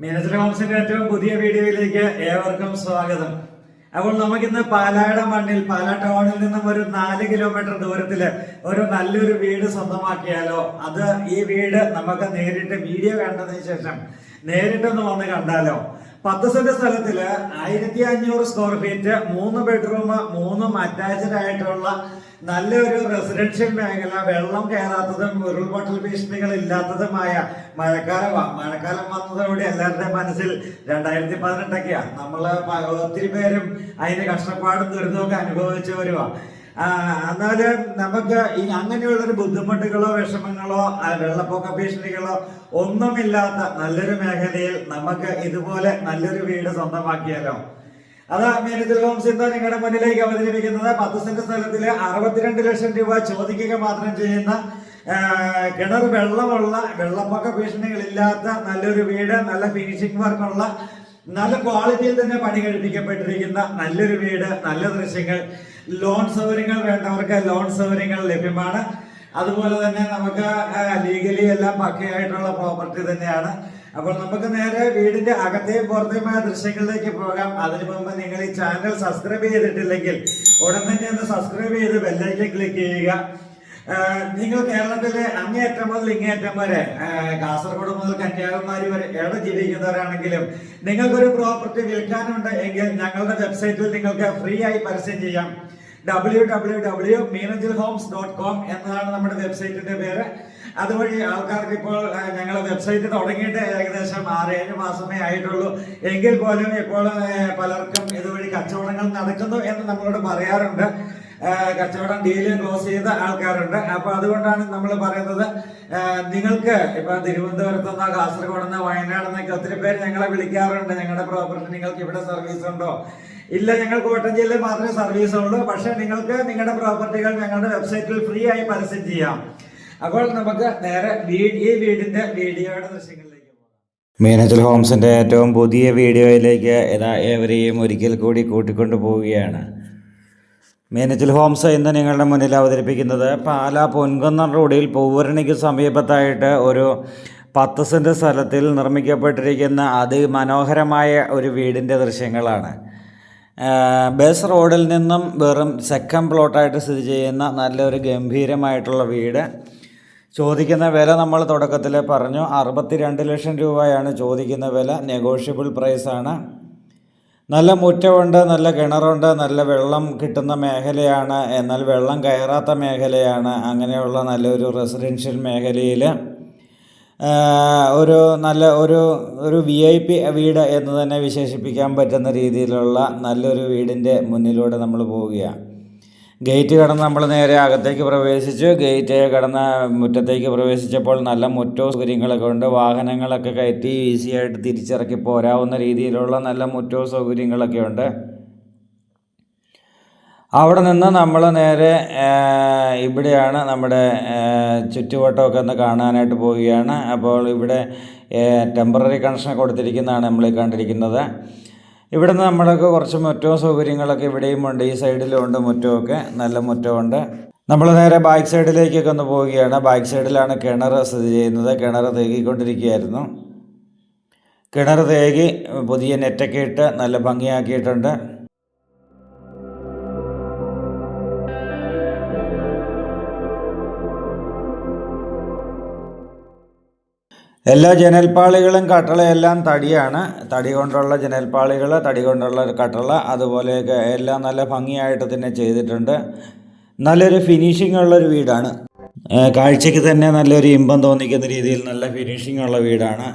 മീനച്ചിൽ ഹോംസിന്റെ ഏറ്റവും പുതിയ വീഡിയോയിലേക്ക് ഏവർക്കും സ്വാഗതം. അപ്പോൾ നമുക്കിന്ന് പാലായുടെ മണ്ണിൽ പാലാ ടൗണിൽ നിന്നും ഒരു 4 കിലോമീറ്റർ ദൂരത്തില് ഒരു നല്ലൊരു വീട് സ്വന്തമാക്കിയാലോ? അത് ഈ വീട് നമുക്ക് നേരിട്ട് വീഡിയോ കണ്ടതിന് ശേഷം നേരിട്ടൊന്ന് വന്ന് കണ്ടാലോ? 10 സെന്റ് സ്ഥലത്തില് 1500 സ്ക്വയർ ഫീറ്റ്, 3 ബെഡ്റൂം, 3 അറ്റാച്ച്ഡ് ആയിട്ടുള്ള നല്ലൊരു റെസിഡൻഷ്യൽ മേഖല, വെള്ളം കയറാത്തതും ഉരുൾപൊട്ടൽ ഭീഷണികൾ ഇല്ലാത്തതുമായ മഴക്കാലം വന്നതോടെ എല്ലാവരുടെയും മനസ്സിൽ 2018ഒക്കെയാണ്. നമ്മള് ഒത്തിരി പേരും അതിന് കഷ്ടപ്പാടും ദുരിതമൊക്കെ അനുഭവിച്ചു വരുവാ. എന്നാല് നമുക്ക് ഈ അങ്ങനെയുള്ളൊരു ബുദ്ധിമുട്ടുകളോ വിഷമങ്ങളോ വെള്ളപ്പൊക്ക ഭീഷണികളോ ഒന്നുമില്ലാത്ത നല്ലൊരു മേഖലയിൽ നമുക്ക് ഇതുപോലെ നല്ലൊരു വീട് സ്വന്തമാക്കിയാലോ? അതാ മീനച്ചിൽ ഹോംസ് ഇന്ന് നിങ്ങളുടെ മുന്നിലേക്ക് അവതരിപ്പിക്കുന്നത് 10 സെന്റ് സ്ഥലത്തില് 62 ലക്ഷം രൂപ ചോദിക്കുക മാത്രം ചെയ്യുന്ന കിണർ വെള്ളമുള്ള, വെള്ളപ്പൊക്ക ഭീഷണികളില്ലാത്ത നല്ലൊരു വീട്, നല്ല ഫിനിഷിംഗ് വർക്കുള്ള, നല്ല ക്വാളിറ്റിയിൽ തന്നെ പണി കഴിപ്പിക്കപ്പെട്ടിരിക്കുന്ന നല്ലൊരു വീട്, നല്ല ദൃശ്യങ്ങൾ, ലോൺ സൗകര്യങ്ങൾ വേണ്ടവർക്ക് ലോൺ സൗകര്യങ്ങൾ ലഭ്യമാണ്. അതുപോലെ തന്നെ നമുക്ക് ലീഗലി എല്ലാം പക്കയായിട്ടുള്ള പ്രോപ്പർട്ടി തന്നെയാണ്. അപ്പോൾ നമുക്ക് നേരെ വീടിന്റെ അകത്തെയും പുറത്തെയുമായ ദൃശ്യങ്ങളിലേക്ക് പോകാം. അതിനു മുമ്പ് നിങ്ങൾ ഈ ചാനൽ സബ്സ്ക്രൈബ് ചെയ്തിട്ടില്ലെങ്കിൽ ഉടൻ തന്നെ ഒന്ന് സബ്സ്ക്രൈബ് ചെയ്ത് ബെല്ലൈക്കൻ ക്ലിക്ക് ചെയ്യുക. നിങ്ങൾ കേരളത്തിലെ അങ്ങേയറ്റം മുതൽ ഇങ്ങേയറ്റം വരെ, കാസർഗോഡ് മുതൽ കന്യാകുമാരി വരെ എവിടെ ജീവിക്കുന്നവരാണെങ്കിലും നിങ്ങൾക്കൊരു പ്രോപ്പർട്ടി വിൽക്കാനുണ്ട് എങ്കിൽ ഞങ്ങളുടെ വെബ്സൈറ്റിൽ നിങ്ങൾക്ക് ഫ്രീ ആയി പരസ്യം ചെയ്യാം. www.meenanchilhomes.com എന്നതാണ് നമ്മുടെ വെബ്സൈറ്റിന്റെ പേര്. അതുവഴി ആൾക്കാർക്ക് ഇപ്പോൾ ഞങ്ങളുടെ വെബ്സൈറ്റ് തുടങ്ങിയിട്ട് ഏകദേശം 6-7 മാസമേ ആയിട്ടുള്ളൂ. എങ്കിൽ പോലും ഇപ്പോൾ പലർക്കും ഇതുവഴി കച്ചവടങ്ങൾ നടക്കുന്നു എന്ന് നമ്മളോട് പറയാറുണ്ട്. കച്ചവടം ഡീല് ക്ലോസ് ചെയ്ത ആൾക്കാരുണ്ട്. അപ്പൊ അതുകൊണ്ടാണ് നമ്മൾ പറയുന്നത്, നിങ്ങൾക്ക് ഇപ്പൊ തിരുവനന്തപുരത്ത് നിന്നോ കാസർഗോഡ് നിന്നോ വയനാട് നിന്നൊക്കെ ഒത്തിരി പേര് ഞങ്ങളെ വിളിക്കാറുണ്ട്. ഞങ്ങളുടെ പ്രോപ്പർട്ടി നിങ്ങൾക്ക് ഇവിടെ സർവീസ് ഉണ്ടോ? ഇല്ല, ഞങ്ങൾ കോട്ടയം ജില്ലയിൽ മാത്രമേ സർവീസ് ഉള്ളൂ. പക്ഷെ നിങ്ങൾക്ക് നിങ്ങളുടെ പ്രോപ്പർട്ടികൾ ഞങ്ങളുടെ വെബ്സൈറ്റിൽ ഫ്രീ ആയി പരസ്യം ചെയ്യാം. അപ്പോൾ നമുക്ക് നേരെ ഈ വീടിന്റെ വീഡിയോയുടെ ദൃശ്യങ്ങളിലേക്ക് പോകാം. മീനച്ചിൽ ഹോംസിന്റെ ഏറ്റവും പുതിയ വീഡിയോയിലേക്ക് ഏവരെയും ഒരിക്കൽ കൂടി കൂട്ടിക്കൊണ്ടു പോവുകയാണ്. മീനച്ചിൽ ഹോംസ് ഇന്ന് നിങ്ങളുടെ മുന്നിൽ അവതരിപ്പിക്കുന്നത് പാലാ പൊൻകുന്നം റോഡിൽ പൂവരണിക്ക് സമീപത്തായിട്ട് ഒരു 10 സെന്റ് സ്ഥലത്തിൽ നിർമ്മിക്കപ്പെട്ടിരിക്കുന്ന അതിമനോഹരമായ ഒരു വീടിൻ്റെ ദൃശ്യങ്ങളാണ്. ബസ് റോഡിൽ നിന്നും വെറും സെക്കൻഡ് പ്ലോട്ടായിട്ട് സ്ഥിതി ചെയ്യുന്ന നല്ലൊരു ഗംഭീരമായിട്ടുള്ള വീട്. ചോദിക്കുന്ന വില നമ്മൾ തുടക്കത്തിൽ പറഞ്ഞു, 62 ലക്ഷം രൂപയാണ് ചോദിക്കുന്ന വില. നെഗോഷ്യബിൾ പ്രൈസാണ്. നല്ല മുറ്റമുണ്ട്, നല്ല കിണറുണ്ട്, നല്ല വെള്ളം കിട്ടുന്ന മേഖലയാണ്, എന്നാൽ വെള്ളം കയറാത്ത മേഖലയാണ്. അങ്ങനെയുള്ള നല്ലൊരു റെസിഡൻഷ്യൽ മേഖലയിൽ ഒരു നല്ല ഒരു VIP വീട് എന്ന് തന്നെ വിശേഷിപ്പിക്കാൻ പറ്റുന്ന രീതിയിലുള്ള നല്ലൊരു വീടിൻ്റെ മുന്നിലൂടെ നമ്മൾ പോവുകയാണ്. ഗേറ്റ് കടന്ന് നമ്മൾ നേരെ അകത്തേക്ക് പ്രവേശിച്ചു. ഗേറ്റ് കടന്ന് മുറ്റത്തേക്ക് പ്രവേശിച്ചപ്പോൾ നല്ല മുറ്റവും സൗകര്യങ്ങളൊക്കെ ഉണ്ട്. വാഹനങ്ങളൊക്കെ കയറ്റി ഈസി ആയിട്ട് തിരിച്ചിറക്കി പോരാവുന്ന രീതിയിലുള്ള നല്ല മുറ്റവും സൗകര്യങ്ങളൊക്കെ ഉണ്ട്. അവിടെ നിന്ന് നമ്മൾ നേരെ ഇവിടെയാണ് നമ്മുടെ ചുറ്റുവട്ടമൊക്കെ ഒന്ന് കാണാനായിട്ട് പോവുകയാണ്. അപ്പോൾ ഇവിടെ ടെമ്പററി കണക്ഷൻ കൊടുത്തിരിക്കുന്നതാണ് നമ്മൾ ഈ കണ്ടിരിക്കുന്നത്. ഇവിടെ നിന്ന് നമ്മൾക്ക് കുറച്ച് മുറ്റവും സൗകര്യങ്ങളൊക്കെ ഇവിടെയും ഉണ്ട്. ഈ സൈഡിലും ഉണ്ട് മുറ്റമൊക്കെ, നല്ല മുറ്റമുണ്ട്. നമ്മൾ നേരെ ബാക്ക് സൈഡിലേക്കൊക്കെ ഒന്ന് പോവുകയാണ്. ബാക്ക് സൈഡിലാണ് കിണർ സ്ഥിതി ചെയ്യുന്നത്. കിണർ തേകിക്കൊണ്ടിരിക്കുകയായിരുന്നു. കിണർ തേകി പുതിയ നെറ്റൊക്കെ ഇട്ട് നല്ല ഭംഗിയാക്കിയിട്ടുണ്ട്. എല്ലാ ജനൽപ്പാളികളും കട്ടളയെല്ലാം തടിയാണ്. തടി കൊണ്ടുള്ള ജനൽപ്പാളികൾ, തടി കൊണ്ടുള്ള കട്ടള, അതുപോലെയൊക്കെ എല്ലാം നല്ല ഭംഗിയായിട്ട് തന്നെ ചെയ്തിട്ടുണ്ട്. നല്ലൊരു ഫിനിഷിംഗ് ഉള്ളൊരു വീടാണ്. കാഴ്ചയ്ക്ക് തന്നെ നല്ലൊരു ഇമ്പം തോന്നിക്കുന്ന രീതിയിൽ നല്ല ഫിനിഷിംഗ് ഉള്ള വീടാണ്.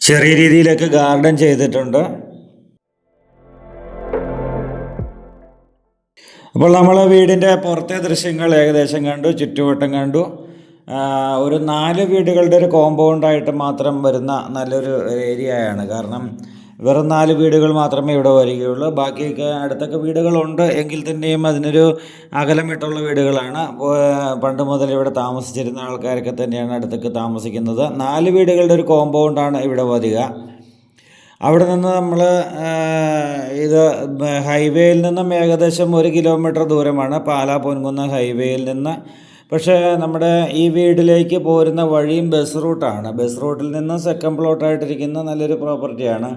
ചെറിയ രീതിയിലൊക്കെ ഗാർഡൻ ചെയ്തിട്ടുണ്ട്. അപ്പോൾ നമ്മൾ വീടിൻ്റെ പുറത്തെ ദൃശ്യങ്ങൾ ഏകദേശം കണ്ടു, ചുറ്റുവട്ടം കണ്ടു. ഒരു 4 വീടുകളുടെ ഒരു കോമ്പൗണ്ടായിട്ട് മാത്രം വരുന്ന നല്ലൊരു ഏരിയയാണ്. കാരണം വെറും 4 വീടുകൾ മാത്രമേ ഇവിടെ വരികയുള്ളൂ. ബാക്കിയൊക്കെ അടുത്തൊക്കെ വീടുകളുണ്ട് എങ്കിൽ തന്നെയും അതിനൊരു അകലം വിട്ടുള്ള വീടുകളാണ്. പണ്ട് മുതൽ ഇവിടെ താമസിച്ചിരുന്ന ആൾക്കാരൊക്കെ തന്നെയാണ് അടുത്തൊക്കെ താമസിക്കുന്നത്. 4 വീടുകളുടെ ഒരു കോമ്പൗണ്ടാണ് ഇവിടെ വരിക. അവിടെ നിന്ന് നമ്മൾ ഇത് ഹൈവേയിൽ നിന്നും ഏകദേശം 1 കിലോമീറ്റർ ദൂരമാണ്, പാലാ പൊൻകുന്നം ഹൈവേയിൽ നിന്ന്. പക്ഷേ നമ്മുടെ ഈ വീട്ടിലേക്ക് പോരുന്ന വഴിയും ബസ് റൂട്ടാണ്. ബസ് റൂട്ടിൽ നിന്ന് സെക്കൻഡ് പ്ലോട്ടായിട്ടിരിക്കുന്ന നല്ലൊരു പ്രോപ്പർട്ടിയാണ്.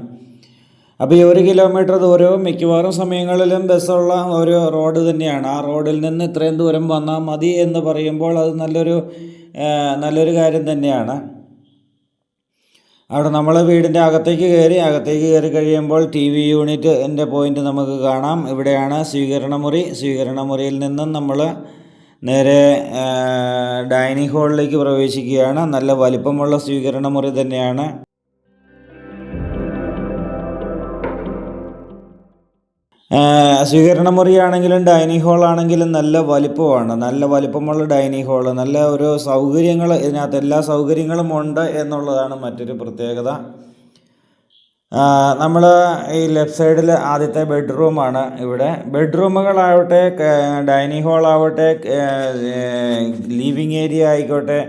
അപ്പോൾ ഈ 1 കിലോമീറ്റർ ദൂരവും മിക്കവാറും സമയങ്ങളിലും ബസ്സുള്ള ഒരു റോഡ് തന്നെയാണ്. ആ റോഡിൽ നിന്ന് ഇത്രയും ദൂരം വന്നാൽ മതി എന്ന് പറയുമ്പോൾ അത് നല്ലൊരു കാര്യം തന്നെയാണ്. അവിടെ നമ്മൾ വീടിൻ്റെ അകത്തേക്ക് കയറി കഴിയുമ്പോൾ TV യൂണിറ്റ് എൻ്റെ പോയിൻ്റ് നമുക്ക് കാണാം. ഇവിടെയാണ് സ്വീകരണമുറിയിൽ നിന്നും നമ്മൾ നേരെ ഡൈനിങ് ഹാളിലേക്ക് പ്രവേശിക്കുകയാണ്. നല്ല വലിപ്പമുള്ള സ്വീകരണമുറി തന്നെയാണ്. സ്വീകരണമുറിയാണെങ്കിലും ഡൈനിങ് ഹാളാണെങ്കിലും നല്ല വലിപ്പമാണ്. നല്ല വലിപ്പമുള്ള ഡൈനിങ് ഹാള്, നല്ല ഒരു സൗകര്യങ്ങൾ ഇതിനകത്ത് എല്ലാ സൗകര്യങ്ങളും ഉണ്ട് എന്നുള്ളതാണ് മറ്റൊരു പ്രത്യേകത. നമ്മൾ ഈ ലെഫ്റ്റ് സൈഡിൽ ആദ്യത്തെ ബെഡ്റൂമാണ്. ഇവിടെ ബെഡ്റൂമുകളാവട്ടെ, ഡൈനിങ് ഹാളാവട്ടെ, ലിവിങ് ഏരിയ ആയിക്കോട്ടെ,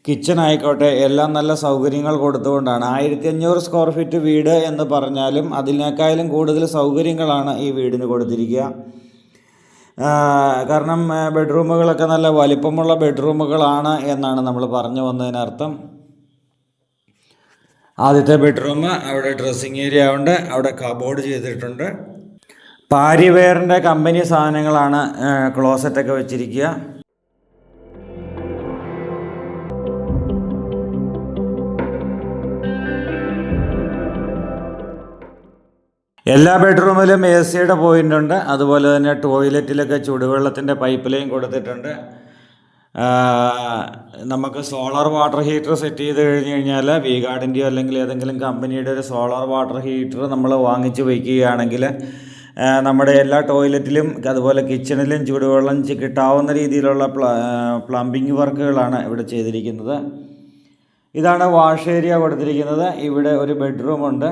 കിച്ചൺ ആയിക്കോട്ടെ, എല്ലാം നല്ല സൗകര്യങ്ങൾ കൊടുത്തുകൊണ്ടാണ്. 1500 സ്ക്വയർ ഫീറ്റ് വീട് എന്ന് പറഞ്ഞാലും അതിനേക്കാളും കൂടുതൽ സൗകര്യങ്ങളാണ് ഈ വീടിന് കൊടുത്തിരിക്കുക. കാരണം ബെഡ്റൂമുകളൊക്കെ നല്ല വലിപ്പമുള്ള ബെഡ്റൂമുകളാണ് എന്നാണ് നമ്മൾ പറഞ്ഞു വന്നതിനർത്ഥം. ആദ്യത്തെ ബെഡ്റൂം, അവിടെ ഡ്രസ്സിങ് ഏരിയ ഉണ്ട്, അവിടെ കബോർഡ് ചെയ്തിട്ടുണ്ട്. പാരിവെയറിൻ്റെ കമ്പനി സാധനങ്ങളാണ് ക്ലോസറ്റൊക്കെ വെച്ചിരിക്കുക. എല്ലാ ബെഡ്റൂമിലും AC പോയിൻ്റ് ഉണ്ട്. അതുപോലെ തന്നെ ടോയ്ലറ്റിലൊക്കെ ചുടുവെള്ളത്തിൻ്റെ പൈപ്പ് ലൈൻ കൊടുത്തിട്ടുണ്ട്. നമുക്ക് സോളാർ വാട്ടർ ഹീറ്റർ സെറ്റ് ചെയ്ത് കഴിഞ്ഞാൽ V-ഗാർഡിൻ്റെയോ അല്ലെങ്കിൽ ഏതെങ്കിലും കമ്പനിയുടെ ഒരു സോളാർ വാട്ടർ ഹീറ്റർ നമ്മൾ വാങ്ങിച്ച് വയ്ക്കുകയാണെങ്കിൽ നമ്മുടെ എല്ലാ ടോയ്ലറ്റിലും അതുപോലെ കിച്ചണിലും ചൂടുവെള്ളം കിട്ടാവുന്ന രീതിയിലുള്ള പ്ലംബിംഗ് വർക്കുകളാണ് ഇവിടെ ചെയ്തിരിക്കുന്നത്. ഇതാണ് വാഷ് ഏരിയ കൊടുത്തിരിക്കുന്നത്. ഇവിടെ ഒരു ബെഡ്റൂമുണ്ട്.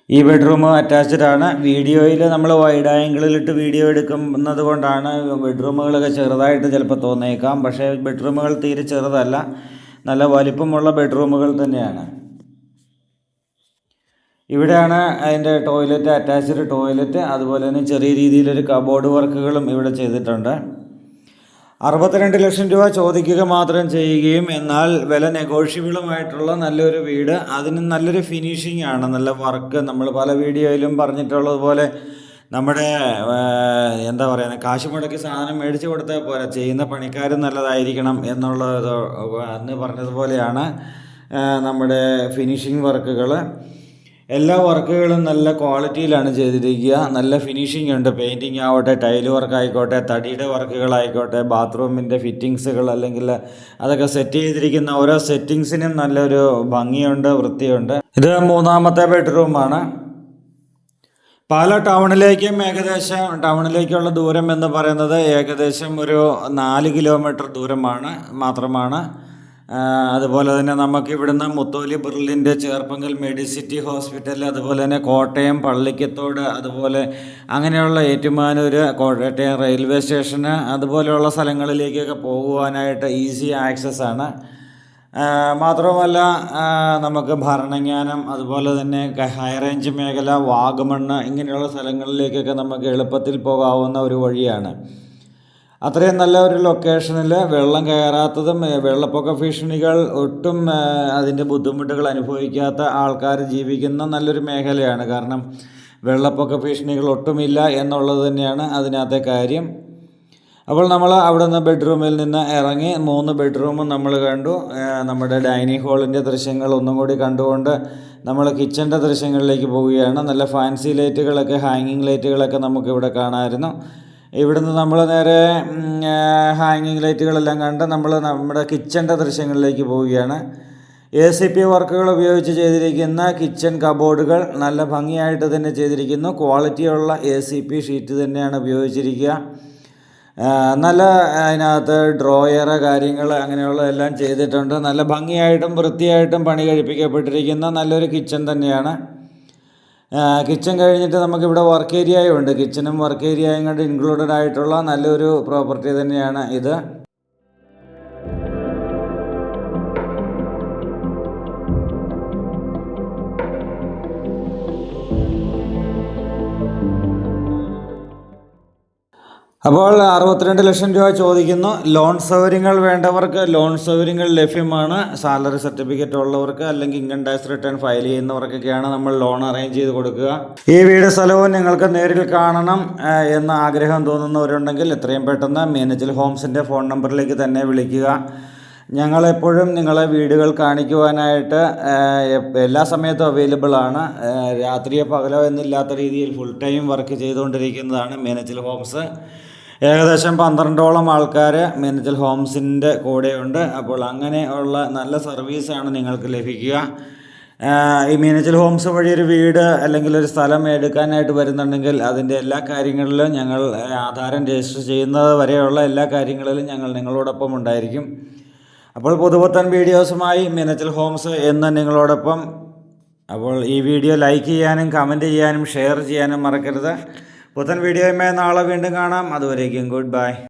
ഈ ബെഡ്റൂം അറ്റാച്ച്ഡ് ആണ്. വീഡിയോയിൽ നമ്മൾ വൈഡ് ആംഗിളിലിട്ട് വീഡിയോ എടുക്കുന്നത് കൊണ്ടാണ് ബെഡ്റൂമുകളൊക്കെ ചെറുതായിട്ട് ചിലപ്പോൾ തോന്നിയേക്കാം. പക്ഷേ ബെഡ്റൂമുകൾ തീരെ ചെറുതല്ല, നല്ല വലിപ്പമുള്ള ബെഡ്റൂമുകൾ തന്നെയാണ്. ഇവിടെയാണ് അതിൻ്റെ ടോയ്ലറ്റ്, അറ്റാച്ച്ഡ് ടോയ്ലറ്റ്. അതുപോലെ തന്നെ ചെറിയ രീതിയിലൊരു കബോർഡ് വർക്കുകളും ഇവിടെ ചെയ്തിട്ടുണ്ട്. 62 ലക്ഷം രൂപ ചോദിക്കുക മാത്രം ചെയ്യുകയും എന്നാൽ വില നെഗോഷ്യബിളുമായിട്ടുള്ള നല്ലൊരു വീട്. അതിന് നല്ലൊരു ഫിനിഷിംഗ് ആണ്, നല്ല വർക്ക്. നമ്മൾ പല വീഡിയോയിലും പറഞ്ഞിട്ടുള്ളതുപോലെ നമ്മുടെ എന്താ പറയുക, കാശ് മുടക്കി സാധനം മേടിച്ച് കൊടുത്താൽ പോരാ, ചെയ്യുന്ന പണിക്കാരും നല്ലതായിരിക്കണം എന്നുള്ളത് അന്ന് പറഞ്ഞതുപോലെയാണ് നമ്മുടെ ഫിനിഷിംഗ് വർക്കുകൾ. എല്ലാ വർക്കുകളും നല്ല ക്വാളിറ്റിയിലാണ് ചെയ്തിരിക്കുക. നല്ല ഫിനിഷിംഗ് ഉണ്ട്. പെയിൻറ്റിങ് ആവട്ടെ, ടൈല് വർക്ക് ആയിക്കോട്ടെ, തടിയുടെ വർക്കുകളായിക്കോട്ടെ, ബാത്റൂമിൻ്റെ ഫിറ്റിങ്സുകൾ അല്ലെങ്കിൽ അതൊക്കെ സെറ്റ് ചെയ്തിരിക്കുന്ന ഓരോ സെറ്റിങ്സിനും നല്ലൊരു ഭംഗിയുണ്ട്, വൃത്തിയുണ്ട്. ഇത് 3ാമത്തെ ബെഡ്റൂമാണ്. പാലാ ടൗണിലേക്കുള്ള ദൂരം എന്ന് പറയുന്നത് ഏകദേശം ഒരു 4 കിലോമീറ്റർ മാത്രമാണ്. അതുപോലെ തന്നെ നമുക്ക് ഇവിടുന്ന് മുത്തോലി ബിർലിൻ്റെ ചേർപ്പങ്കൽ മെഡിസിറ്റി ഹോസ്പിറ്റൽ, അതുപോലെ തന്നെ കോട്ടയം പള്ളിക്കത്തോട്, അതുപോലെ അങ്ങനെയുള്ള ഏറ്റുമാനൂർ, കോട്ടയം റെയിൽവേ സ്റ്റേഷന്, അതുപോലെയുള്ള സ്ഥലങ്ങളിലേക്കൊക്കെ പോകുവാനായിട്ട് ഈസി ആക്സസ് ആണ്. മാത്രമല്ല നമുക്ക് ഭരണങ്ങാനം, അതുപോലെ തന്നെ ഹൈ റേഞ്ച് മേഖല, വാഗമണ്ണ്, ഇങ്ങനെയുള്ള സ്ഥലങ്ങളിലേക്കൊക്കെ നമുക്ക് എളുപ്പത്തിൽ പോകാവുന്ന ഒരു വഴിയാണ്. അത്രയും നല്ല ഒരു ലൊക്കേഷനിൽ വെള്ളം കയറാത്തതും വെള്ളപ്പൊക്ക ഭീഷണികൾ ഒട്ടും അതിൻ്റെ ബുദ്ധിമുട്ടുകൾ അനുഭവിക്കാത്ത ആൾക്കാർ ജീവിക്കുന്ന നല്ലൊരു മേഖലയാണ്. കാരണം വെള്ളപ്പൊക്ക ഭീഷണികൾ ഒട്ടുമില്ല എന്നുള്ളത് തന്നെയാണ് അതിനകത്തെ കാര്യം. അപ്പോൾ നമ്മൾ അവിടെ നിന്ന് ബെഡ്റൂമിൽ നിന്ന് ഇറങ്ങി 3 ബെഡ്റൂമും നമ്മൾ കണ്ടു. നമ്മുടെ ഡൈനിങ് ഹാളിൻ്റെ ദൃശ്യങ്ങൾ ഒന്നും കൂടി കണ്ടുകൊണ്ട് നമ്മൾ കിച്ചൻ്റെ ദൃശ്യങ്ങളിലേക്ക് പോവുകയാണ്. നല്ല ഫാൻസി ലൈറ്റുകളൊക്കെ, ഹാങ്ങിങ് ലൈറ്റുകളൊക്കെ നമുക്കിവിടെ കാണാമായിരുന്നു. ഇവിടുന്ന് നമ്മൾ നേരെ ഹാങ്ങിങ് ലൈറ്റുകളെല്ലാം കണ്ട് നമ്മൾ നമ്മുടെ കിച്ചൻ്റെ ദൃശ്യങ്ങളിലേക്ക് പോവുകയാണ്. ACP വർക്കുകൾ ഉപയോഗിച്ച് ചെയ്തിരിക്കുന്ന കിച്ചൺ കബോർഡുകൾ നല്ല ഭംഗിയായിട്ട് തന്നെ ചെയ്തിരിക്കുന്നു. ക്വാളിറ്റിയുള്ള ACP ഷീറ്റ് തന്നെയാണ് ഉപയോഗിച്ചിരിക്കുക. നല്ല അതിനകത്ത് ഡ്രോയർ കാര്യങ്ങൾ അങ്ങനെയുള്ള എല്ലാം ചെയ്തിട്ടുണ്ട്. നല്ല ഭംഗിയായിട്ടും വൃത്തിയായിട്ടും പണി കഴിപ്പിക്കപ്പെട്ടിരിക്കുന്ന നല്ലൊരു കിച്ചൺ തന്നെയാണ്. കിച്ചൺ കഴിഞ്ഞിട്ട് നമുക്കിവിടെ വർക്ക് ഏരിയയും ഉണ്ട്. കിച്ചണും വർക്ക് ഏരിയയും കൊണ്ട് ഇൻക്ലൂഡഡ് ആയിട്ടുള്ള നല്ലൊരു പ്രോപ്പർട്ടി തന്നെയാണ് ഇത്. അപ്പോൾ 62 ലക്ഷം രൂപ ചോദിക്കുന്നു. ലോൺ സൗകര്യങ്ങൾ വേണ്ടവർക്ക് ലോൺ സൗകര്യങ്ങൾ ലഭ്യമാണ്. സാലറി സർട്ടിഫിക്കറ്റ് ഉള്ളവർക്ക് അല്ലെങ്കിൽ ഇൻകം ടാക്സ് റിട്ടേൺ ഫയൽ ചെയ്യുന്നവർക്കൊക്കെയാണ് നമ്മൾ ലോൺ അറേഞ്ച് ചെയ്ത് കൊടുക്കുക. ഈ വീട് സ്ഥലവും നിങ്ങൾക്ക് നേരിൽ കാണണം എന്ന് ആഗ്രഹം തോന്നുന്നവരുണ്ടെങ്കിൽ എത്രയും പെട്ടെന്ന് മീനച്ചിൽ ഹോംസിൻ്റെ ഫോൺ നമ്പറിലേക്ക് തന്നെ വിളിക്കുക. ഞങ്ങളെപ്പോഴും നിങ്ങളെ വീടുകൾ കാണിക്കുവാനായിട്ട് എല്ലാ സമയത്തും അവൈലബിൾ ആണ്. രാത്രിയോ പകലോ എന്നില്ലാത്ത രീതിയിൽ ഫുൾ ടൈം വർക്ക് ചെയ്തുകൊണ്ടിരിക്കുന്നതാണ് മീനച്ചിൽ ഹോംസ്. ഏകദേശം 12ഓളം ആൾക്കാർ മീനച്ചിൽ ഹോംസിൻ്റെ കൂടെയുണ്ട്. അപ്പോൾ അങ്ങനെയുള്ള നല്ല സർവീസാണ് നിങ്ങൾക്ക് ലഭിക്കുക. ഈ മീനച്ചിൽ ഹോംസ് വഴി ഒരു വീട് അല്ലെങ്കിൽ ഒരു സ്ഥലം എടുക്കാനായിട്ട് വരുന്നുണ്ടെങ്കിൽ അതിൻ്റെ എല്ലാ കാര്യങ്ങളിലും ഞങ്ങൾ ആധാരം രജിസ്റ്റർ ചെയ്യുന്നത് വരെയുള്ള എല്ലാ കാര്യങ്ങളിലും ഞങ്ങൾ നിങ്ങളോടൊപ്പം ഉണ്ടായിരിക്കും. അപ്പോൾ പുതുപുത്തൻ വീഡിയോസുമായി മീനച്ചിൽ ഹോംസ് എന്ന് നിങ്ങളോടൊപ്പം. അപ്പോൾ ഈ വീഡിയോ ലൈക്ക് ചെയ്യാനും കമൻറ്റ് ചെയ്യാനും ഷെയർ ചെയ്യാനും മറക്കരുത്. പുത്തൻ വീഡിയോയുമായി നാളെ വീണ്ടും കാണാം. അതുവരേക്കും ഗുഡ് ബൈ.